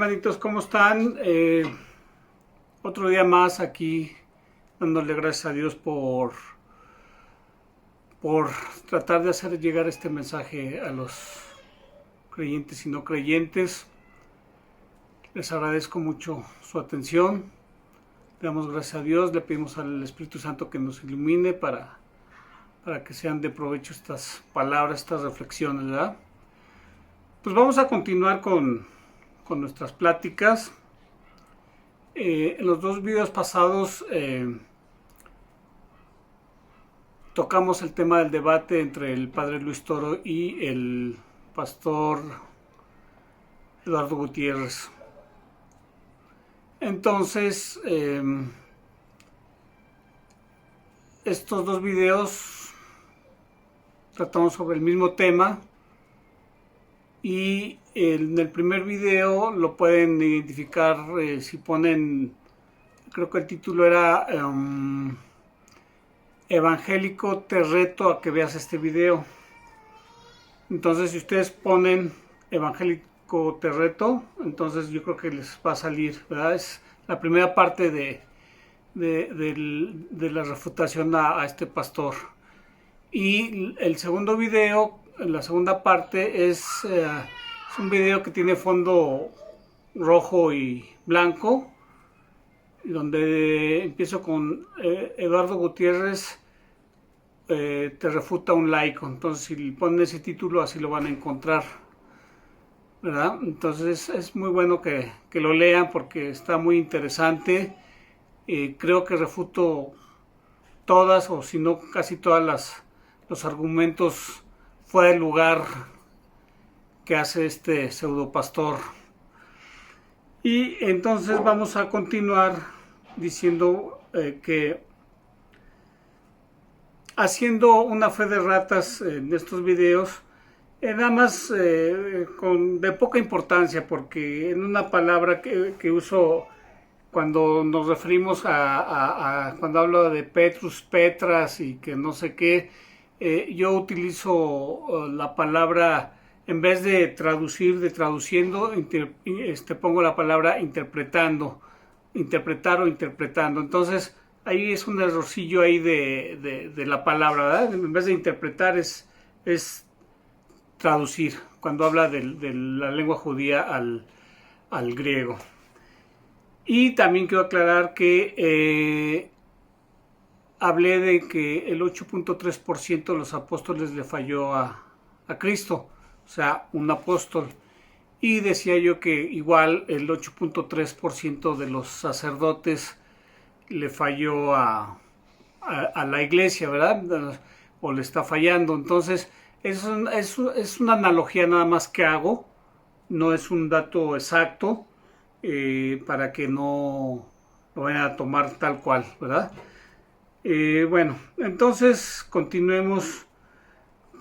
hermanitos? ¿Cómo están? Otro día más aquí dándole gracias a Dios por tratar de hacer llegar este mensaje a los creyentes y no creyentes. Les agradezco mucho su atención. Le damos gracias a Dios, le pedimos al Espíritu Santo que nos ilumine para que sean de provecho estas palabras, estas reflexiones, ¿verdad? Pues vamos a continuar con nuestras pláticas. En los dos videos pasados tocamos el tema del debate entre el padre Luis Toro y el pastor Eduardo Gutiérrez. Entonces, estos dos videos tratamos sobre el mismo tema. Y en el primer video lo pueden identificar si ponen, creo que el título era Evangélico, te reto a que veas este video. Entonces si ustedes ponen Evangélico, te reto, entonces yo creo que les va a salir, ¿verdad? Es la primera parte de la refutación a este pastor. Y el segundo video, la segunda parte, es un video que tiene fondo rojo y blanco, donde empiezo con Eduardo Gutiérrez te refuta un laico. Entonces si ponen ese título así lo van a encontrar, ¿verdad? Entonces es muy bueno que lo lean porque está muy interesante. Creo que refuto todas, o si no casi todas los argumentos fuera de lugar que hace este pseudopastor. Y entonces vamos a continuar diciendo que haciendo una fe de ratas en estos videos, nada más de poca importancia, porque en una palabra que uso cuando nos referimos cuando hablo de Petrus, Petras y que no sé qué, yo utilizo la palabra, en vez de traduciendo, pongo la palabra interpretando, interpretar o interpretando. Entonces ahí es un errorcillo ahí de la palabra, ¿verdad? En vez de interpretar es traducir, cuando habla de la lengua judía al griego. Y también quiero aclarar que hablé de que el 8.3% de los apóstoles le falló a Cristo, o sea, un apóstol. Y decía yo que igual el 8.3% de los sacerdotes le falló a la iglesia, ¿verdad? O le está fallando. Entonces, es una analogía nada más que hago, no es un dato exacto, para que no lo vayan a tomar tal cual, ¿verdad? Bueno, entonces continuemos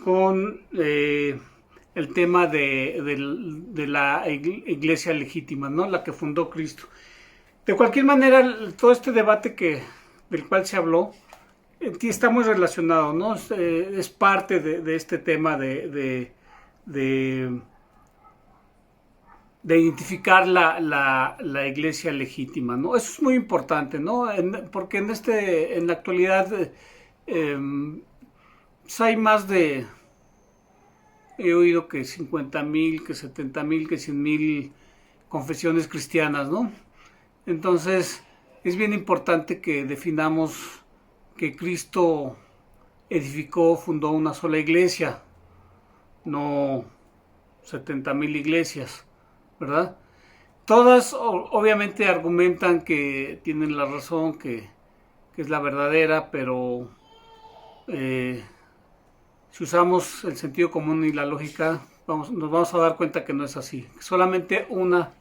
con el tema de la iglesia legítima, ¿no? La que fundó Cristo. De cualquier manera, todo este debate del cual se habló está muy relacionado, ¿no? Es parte de este tema de identificar la iglesia legítima, ¿no? Eso es muy importante, ¿no? Porque en la actualidad pues hay más de, he oído que 50,000, que 70,000, que 100,000 confesiones cristianas, ¿no? Entonces es bien importante que definamos que Cristo fundó una sola iglesia, no 70,000 iglesias, ¿verdad? Todas obviamente argumentan que tienen la razón, que es la verdadera, pero si usamos el sentido común y la lógica, nos vamos a dar cuenta que no es así. Solamente una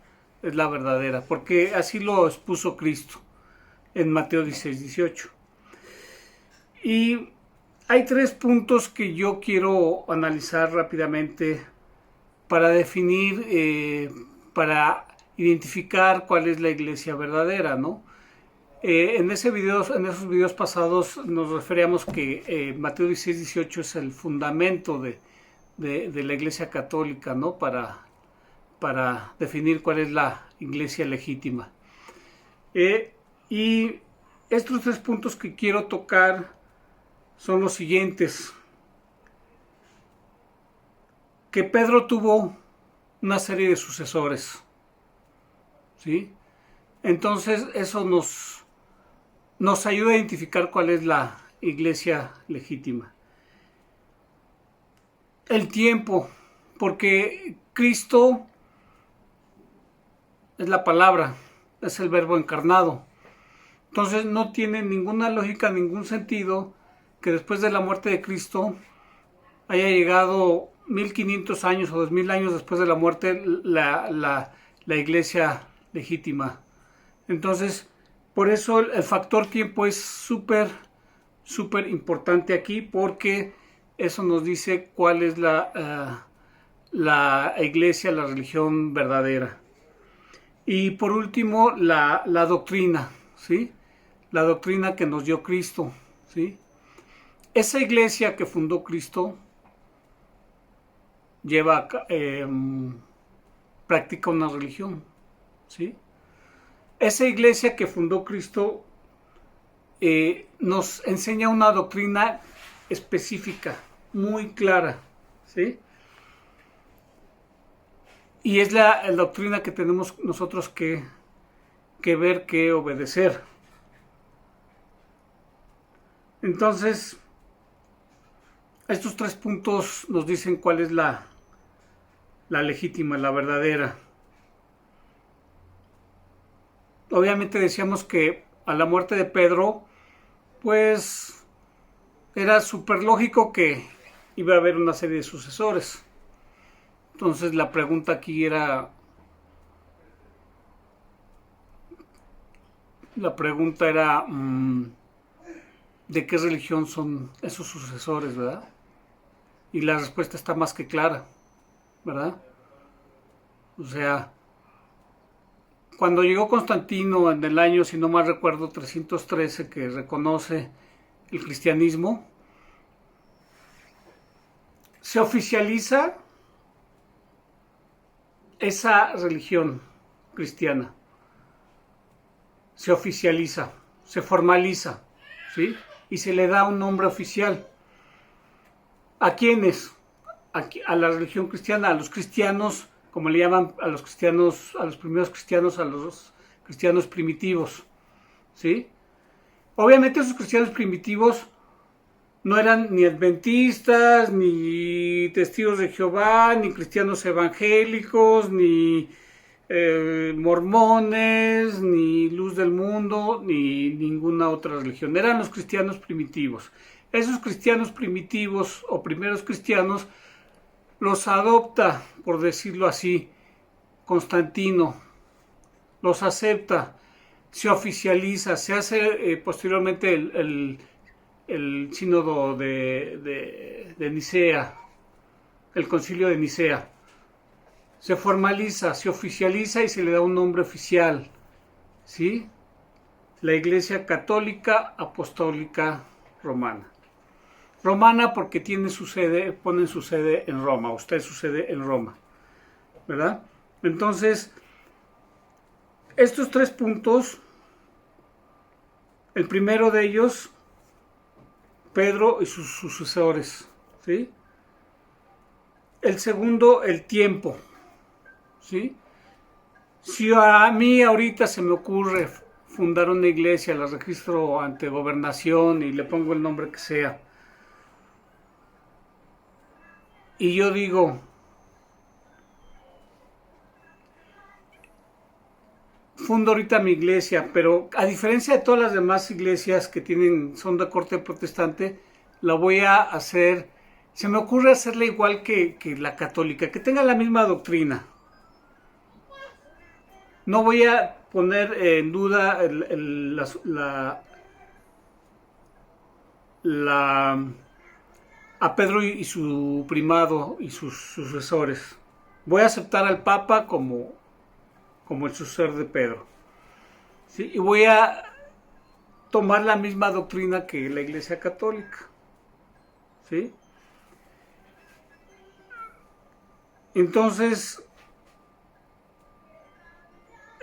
es la verdadera, porque así lo expuso Cristo en Mateo 16:18. Y hay tres puntos que yo quiero analizar rápidamente para definir, para identificar cuál es la iglesia verdadera, ¿no? En esos videos pasados nos referíamos que Mateo 16:18 es el fundamento de la iglesia católica, ¿no? Para para definir cuál es la iglesia legítima. Y estos 3 puntos que quiero tocar son los siguientes. Que Pedro tuvo una serie de sucesores, ¿sí? Entonces eso nos ayuda a identificar cuál es la iglesia legítima. El tiempo, porque Cristo es la palabra, es el verbo encarnado. Entonces no tiene ninguna lógica, ningún sentido que después de la muerte de Cristo haya llegado 1500 años o 2000 años después de la muerte la iglesia legítima. Entonces, por eso el factor tiempo es súper importante aquí, porque eso nos dice cuál es la iglesia, la religión verdadera. Y por último, la doctrina, ¿sí? La doctrina que nos dio Cristo, ¿sí? Esa iglesia que fundó Cristo practica una religión, ¿sí? Esa iglesia que fundó Cristo nos enseña una doctrina específica, muy clara, ¿sí? Y es la doctrina que tenemos nosotros que ver, que obedecer. Entonces, estos 3 puntos nos dicen cuál es la legítima, la verdadera. Obviamente decíamos que a la muerte de Pedro, pues era súper lógico que iba a haber una serie de sucesores. Entonces la pregunta aquí era, ¿de qué religión son esos sucesores, verdad? Y la respuesta está más que clara, ¿verdad? O sea, cuando llegó Constantino en el año, si no mal recuerdo, 313, que reconoce el cristianismo, se oficializa esa religión cristiana. Se oficializa, se formaliza, ¿sí? Y se le da un nombre oficial. ¿A quiénes? A la religión cristiana, a los cristianos, como le llaman a los cristianos, a los primeros cristianos, a los cristianos primitivos, ¿sí? Obviamente esos cristianos primitivos no eran ni adventistas, ni testigos de Jehová, ni cristianos evangélicos, ni mormones, ni luz del mundo, ni ninguna otra religión. Eran los cristianos primitivos. Esos cristianos primitivos o primeros cristianos los adopta, por decirlo así, Constantino, los acepta, se oficializa, se hace posteriormente el sínodo de Nicea, el concilio de Nicea. Se formaliza, se oficializa y se le da un nombre oficial, ¿sí? La Iglesia Católica Apostólica Romana. Romana porque ponen su sede en Roma, usted su sede en Roma, ¿verdad? Entonces, estos 3 puntos, el primero de ellos, Pedro y sus sucesores, ¿sí? El segundo, el tiempo, ¿sí? Si a mí ahorita se me ocurre fundar una iglesia, la registro ante gobernación y le pongo el nombre que sea, y yo digo, fundo ahorita mi iglesia, pero a diferencia de todas las demás iglesias que son de corte protestante, la voy a hacer, se me ocurre hacerla igual que la católica, que tenga la misma doctrina. No voy a poner en duda a Pedro y su primado y sus sucesores. Voy a aceptar al Papa como el sucesor de Pedro, ¿sí? Y voy a tomar la misma doctrina que la Iglesia Católica, ¿sí? Entonces,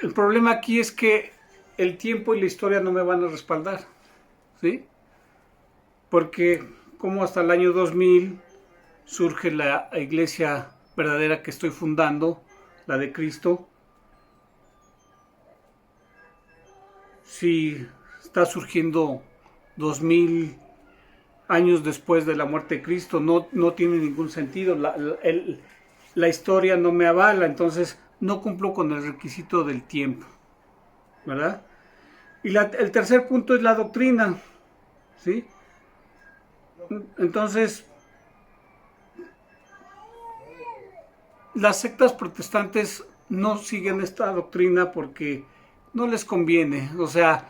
El problema aquí es que el tiempo y la historia no me van a respaldar, ¿sí? Porque como hasta el año 2000 surge la iglesia verdadera que estoy fundando, la de Cristo, si está surgiendo 2000 años después de la muerte de Cristo, no tiene ningún sentido, la historia no me avala, entonces no cumplo con el requisito del tiempo, ¿verdad? Y el tercer punto es la doctrina, ¿sí? Entonces, las sectas protestantes no siguen esta doctrina porque no les conviene, o sea,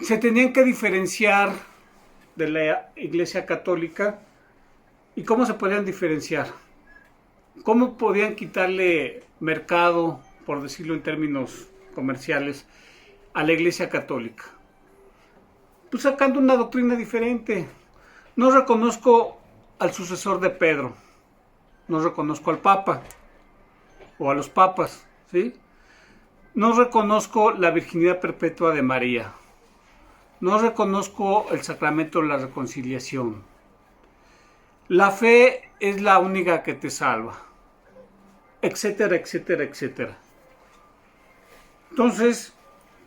se tenían que diferenciar de la Iglesia Católica. ¿Y cómo se podían diferenciar? ¿Cómo podían quitarle mercado, por decirlo en términos comerciales, a la Iglesia Católica? Pues sacando una doctrina diferente. No reconozco al sucesor de Pedro, no reconozco al Papa o a los papas, ¿sí? No reconozco la virginidad perpetua de María, no reconozco el sacramento de la reconciliación. La fe es la única que te salva, etcétera, etcétera, etcétera. Entonces,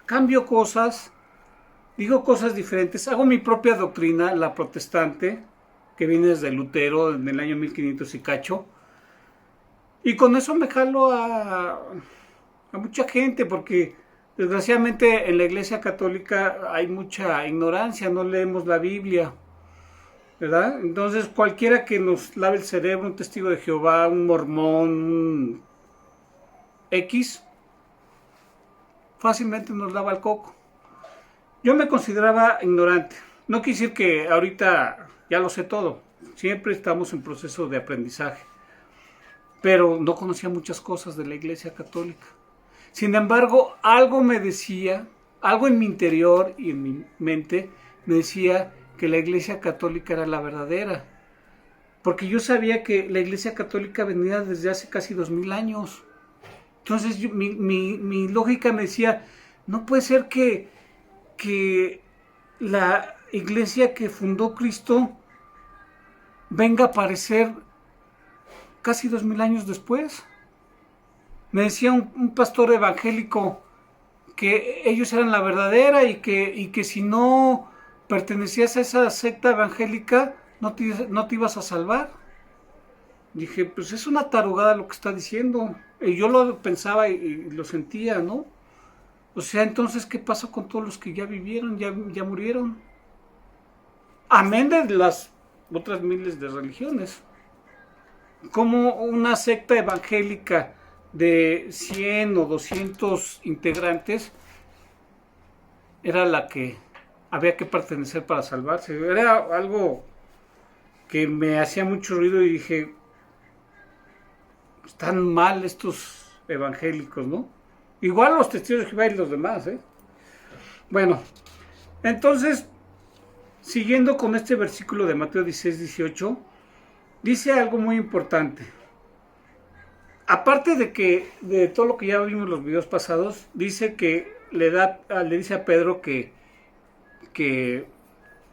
cambio cosas, digo cosas diferentes, hago mi propia doctrina, la protestante, que viene desde Lutero en el año 1500 y cacho, y con eso me jalo a mucha gente, porque desgraciadamente en la Iglesia Católica hay mucha ignorancia, no leemos la Biblia, ¿verdad? Entonces cualquiera que nos lave el cerebro, un testigo de Jehová, un mormón, un X, fácilmente nos lava el coco. Yo me consideraba ignorante. No quiere decir que ahorita ya lo sé todo. Siempre estamos en proceso de aprendizaje. Pero no conocía muchas cosas de la Iglesia Católica. Sin embargo, algo me decía, algo en mi interior y en mi mente me decía que la Iglesia Católica era la verdadera. Porque yo sabía que la Iglesia Católica venía desde hace casi 2000 años. Entonces mi lógica me decía, no puede ser que la iglesia que fundó Cristo venga a aparecer casi 2000 años después. Me decía un pastor evangélico que ellos eran la verdadera y que si no pertenecías a esa secta evangélica no te ibas a salvar. Dije, pues es una tarugada lo que está diciendo. Y yo lo pensaba y lo sentía, ¿no? O sea, entonces, ¿qué pasó con todos los que ya vivieron, ya murieron? Amén de las otras miles de religiones. Como una secta evangélica de 100 o 200 integrantes era la que había que pertenecer para salvarse. Era algo que me hacía mucho ruido y dije, están mal estos evangélicos, ¿no? Igual los testigos de Jehová y los demás, ¿eh? Bueno, entonces, siguiendo con este versículo de Mateo 16, 18, dice algo muy importante. Aparte de todo lo que ya vimos en los videos pasados, dice que le dice a Pedro que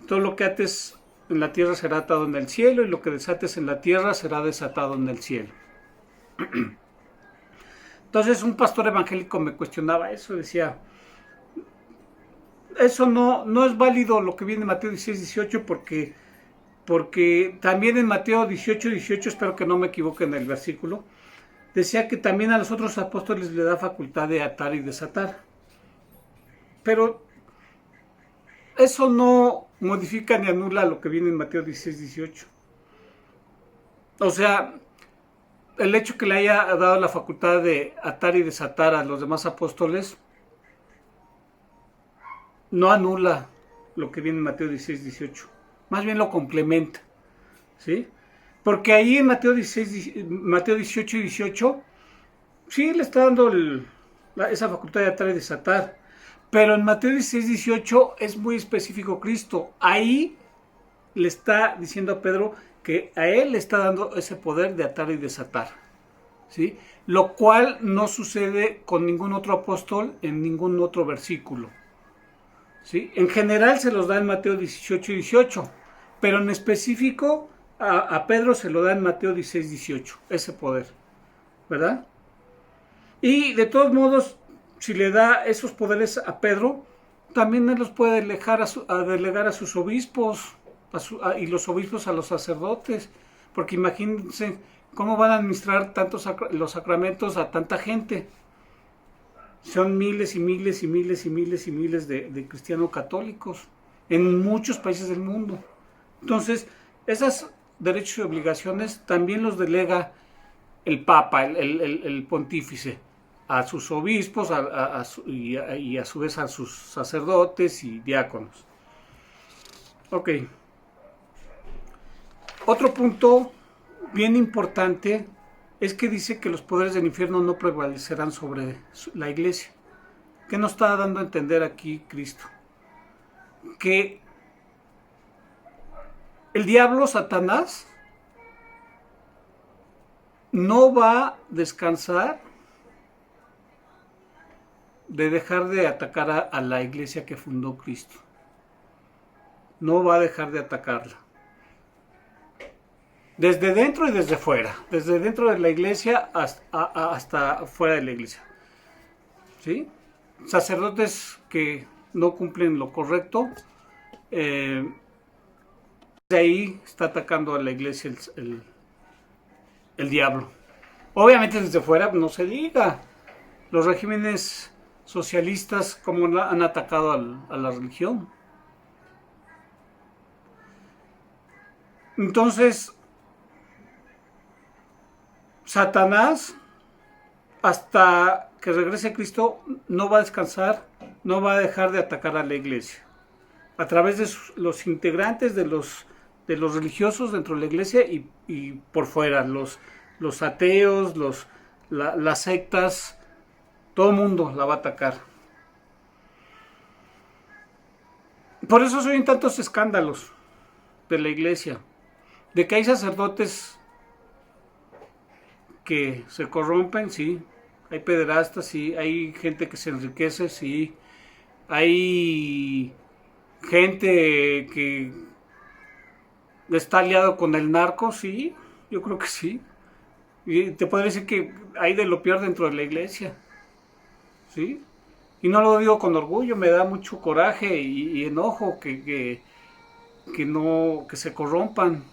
todo lo que ates en la tierra será atado en el cielo y lo que desates en la tierra será desatado en el cielo. Entonces un pastor evangélico me cuestionaba eso, decía, eso no es válido lo que viene en Mateo 16, 18 porque también en Mateo 18, 18, espero que no me equivoque en el versículo, decía que también a los otros apóstoles le da facultad de atar y desatar. Pero eso no modifica ni anula lo que viene en Mateo 16, 18. O sea, el hecho que le haya dado la facultad de atar y desatar a los demás apóstoles no anula lo que viene en Mateo 16, 18. Más bien lo complementa, ¿sí? Porque ahí en Mateo 18 y 18, sí le está dando esa facultad de atar y desatar. Pero en Mateo 16, 18 es muy específico Cristo. Ahí le está diciendo a Pedro que a él le está dando ese poder de atar y desatar. ¿sí? Lo cual no sucede con ningún otro apóstol en ningún otro versículo, ¿sí? En general se los da en Mateo 18 y 18, pero en específico a Pedro se lo da en Mateo 16, 18, ese poder, ¿verdad? Y de todos modos, si le da esos poderes a Pedro, también él los puede delegar a sus obispos y los obispos a los sacerdotes, porque imagínense cómo van a administrar los sacramentos a tanta gente. Son miles y miles y miles y miles y miles de cristianos católicos en muchos países del mundo. Entonces, esos derechos y obligaciones también los delega el Papa, el pontífice, a sus obispos y a su vez a sus sacerdotes y diáconos. Ok. Otro punto bien importante es que dice que los poderes del infierno no prevalecerán sobre la iglesia. ¿Qué nos está dando a entender aquí Cristo? Que el diablo, Satanás, no va a descansar de dejar de atacar a la iglesia que fundó Cristo. No va a dejar de atacarla. Desde dentro y desde fuera. Desde dentro de la iglesia hasta fuera de la iglesia. ¿Sí? Sacerdotes que no cumplen lo correcto. De ahí está atacando a la iglesia el diablo. Obviamente desde fuera no se diga. Los regímenes socialistas como han atacado a la religión. Entonces, Satanás, hasta que regrese Cristo, no va a descansar, no va a dejar de atacar a la iglesia. A través de los integrantes de los religiosos dentro de la iglesia y por fuera, los ateos, las sectas, todo el mundo la va a atacar. Por eso se oyen tantos escándalos de la iglesia, de que hay sacerdotes que se corrompen, sí, hay pederastas, sí, hay gente que se enriquece, sí, hay gente que está aliado con el narco, sí, yo creo que sí. Y te podría decir que hay de lo peor dentro de la iglesia, ¿sí? Y no lo digo con orgullo, me da mucho coraje y enojo que se corrompan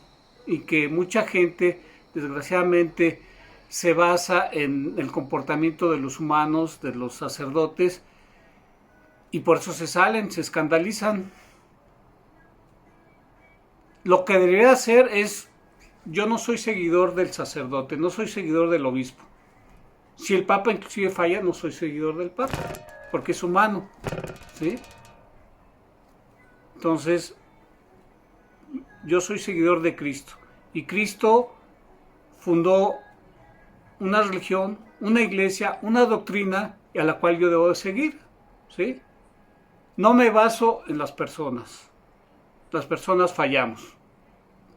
y que mucha gente, desgraciadamente, se basa en el comportamiento de los humanos, de los sacerdotes, y por eso se salen, se escandalizan. Lo que debería hacer es, yo no soy seguidor del sacerdote, no soy seguidor del obispo. Si el Papa inclusive falla, no soy seguidor del Papa, porque es humano, ¿sí? Entonces, yo soy seguidor de Cristo. Y Cristo fundó una religión, una iglesia, una doctrina a la cual yo debo de seguir, ¿sí? No me baso en las personas. Las personas fallamos,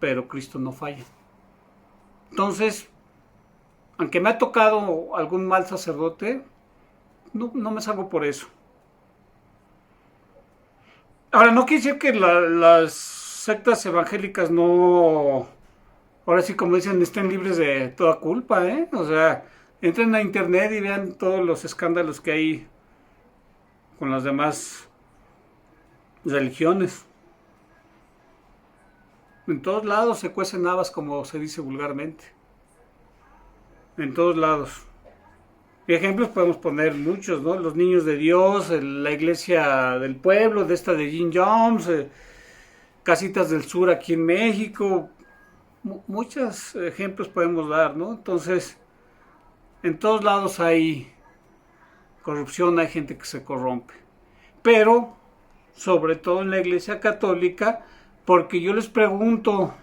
pero Cristo no falla. Entonces, aunque me ha tocado algún mal sacerdote, no me salgo por eso. Ahora, no quiere decir que las sectas evangélicas no, ahora sí como dicen, estén libres de toda culpa, ¿eh? O sea, entren a internet y vean todos los escándalos que hay con las demás religiones. En todos lados se cuecen habas, como se dice vulgarmente. En todos lados. Y ejemplos podemos poner muchos, ¿no? Los niños de Dios, la iglesia del pueblo, de esta de Jim Jones, Casitas del Sur aquí en México. Muchos ejemplos podemos dar, ¿no? Entonces, en todos lados hay corrupción, hay gente que se corrompe. Pero, sobre todo en la iglesia católica, porque yo les pregunto,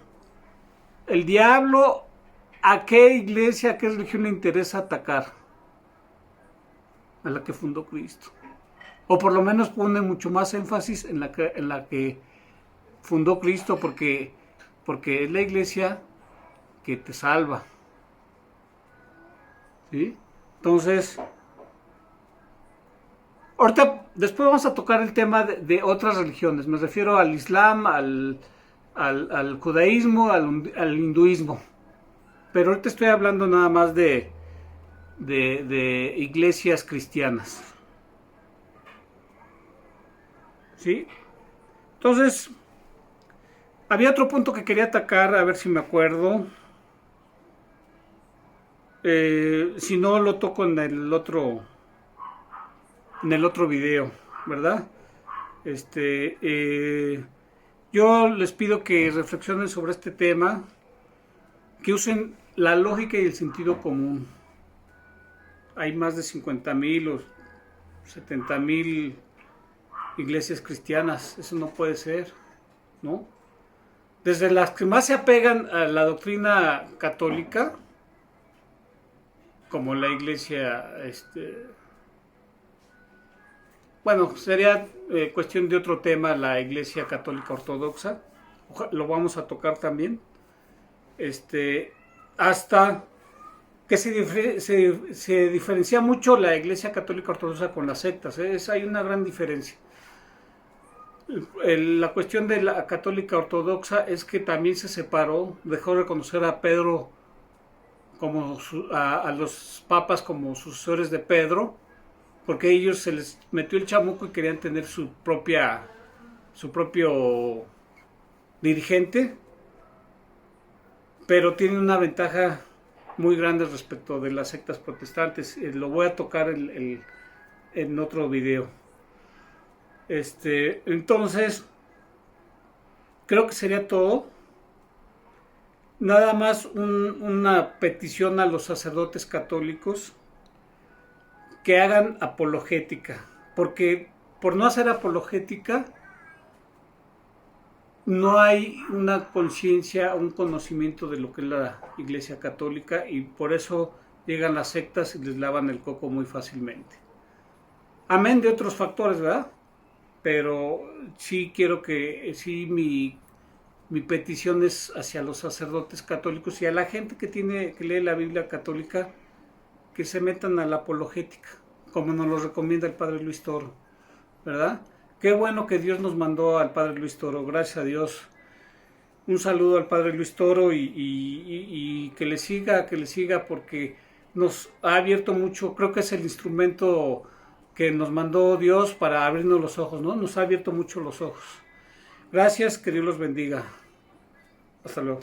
¿el diablo a qué iglesia, a qué religión le interesa atacar? A la que fundó Cristo. O por lo menos pone mucho más énfasis en la que fundó Cristo, porque es la iglesia que te salva. ¿sí? Entonces, ahorita, después vamos a tocar el tema de otras religiones. Me refiero al Islam, al judaísmo, al hinduismo. Pero ahorita estoy hablando nada más de iglesias cristianas. ¿Sí? Entonces, había otro punto que quería atacar, a ver si me acuerdo. Si no, lo toco en el otro video, ¿verdad? Yo les pido que reflexionen sobre este tema, que usen la lógica y el sentido común. Hay más de 50,000 o 70,000 iglesias cristianas, eso no puede ser, ¿no? Desde las que más se apegan a la doctrina católica, como la iglesia, bueno, sería cuestión de otro tema, la iglesia católica ortodoxa, lo vamos a tocar también, hasta que se diferencia mucho la iglesia católica ortodoxa con las sectas, hay una gran diferencia. La cuestión de la católica ortodoxa es que también se separó, dejó de reconocer a Pedro como a los papas como sucesores de Pedro, porque a ellos se les metió el chamuco y querían tener su propio dirigente, pero tienen una ventaja muy grande respecto de las sectas protestantes. Lo voy a tocar en otro video. Entonces, creo que sería todo. Nada más una petición a los sacerdotes católicos que hagan apologética, porque por no hacer apologética no hay una conciencia, un conocimiento de lo que es la Iglesia Católica, y por eso llegan las sectas y les lavan el coco muy fácilmente. Amén de otros factores, ¿verdad? Pero sí quiero que, sí, mi petición es hacia los sacerdotes católicos y a la gente que lee la Biblia católica, que se metan a la apologética, como nos lo recomienda el Padre Luis Toro, ¿verdad? Qué bueno que Dios nos mandó al Padre Luis Toro, gracias a Dios. Un saludo al Padre Luis Toro y que le siga, porque nos ha abierto mucho, creo que es el instrumento que nos mandó Dios para abrirnos los ojos, ¿no? Nos ha abierto mucho los ojos. Gracias, que Dios los bendiga. Hasta luego.